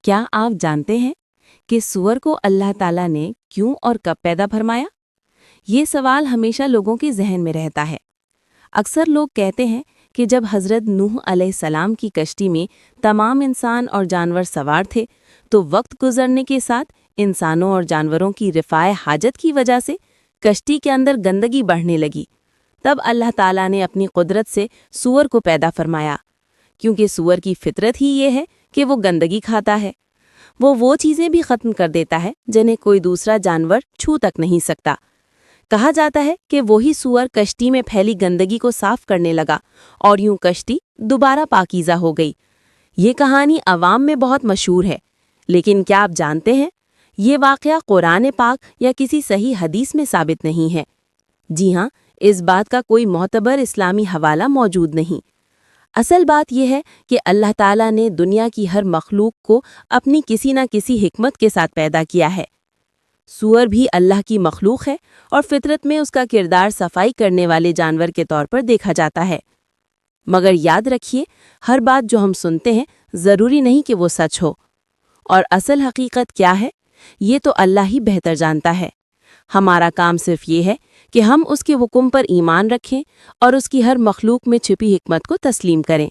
کیا آپ جانتے ہیں کہ سور کو اللہ تعالیٰ نے کیوں اور کب پیدا فرمایا؟ یہ سوال ہمیشہ لوگوں کے ذہن میں رہتا ہے۔ اکثر لوگ کہتے ہیں کہ جب حضرت نوح علیہ السلام کی کشتی میں تمام انسان اور جانور سوار تھے تو وقت گزرنے کے ساتھ انسانوں اور جانوروں کی رفاع حاجت کی وجہ سے کشتی کے اندر گندگی بڑھنے لگی۔ تب اللہ تعالیٰ نے اپنی قدرت سے سور کو پیدا فرمایا، کیونکہ سور کی فطرت ہی یہ ہے کہ وہ گندگی کھاتا ہے۔ وہ چیزیں بھی ختم کر دیتا ہے جنہیں کوئی دوسرا جانور چھو تک نہیں سکتا۔ کہا جاتا ہے کہ وہی سور کشتی میں پھیلی گندگی کو صاف کرنے لگا اور یوں کشتی دوبارہ پاکیزہ ہو گئی۔ یہ کہانی عوام میں بہت مشہور ہے، لیکن کیا آپ جانتے ہیں یہ واقعہ قرآن پاک یا کسی صحیح حدیث میں ثابت نہیں ہے؟ جی ہاں، اس بات کا کوئی معتبر اسلامی حوالہ موجود نہیں۔ اصل بات یہ ہے کہ اللہ تعالیٰ نے دنیا کی ہر مخلوق کو اپنی کسی نہ کسی حکمت کے ساتھ پیدا کیا ہے۔ سور بھی اللہ کی مخلوق ہے اور فطرت میں اس کا کردار صفائی کرنے والے جانور کے طور پر دیکھا جاتا ہے۔ مگر یاد رکھیے، ہر بات جو ہم سنتے ہیں ضروری نہیں کہ وہ سچ ہو، اور اصل حقیقت کیا ہے یہ تو اللہ ہی بہتر جانتا ہے۔ ہمارا کام صرف یہ ہے کہ ہم اس کے حکم پر ایمان رکھیں اور اس کی ہر مخلوق میں چھپی حکمت کو تسلیم کریں۔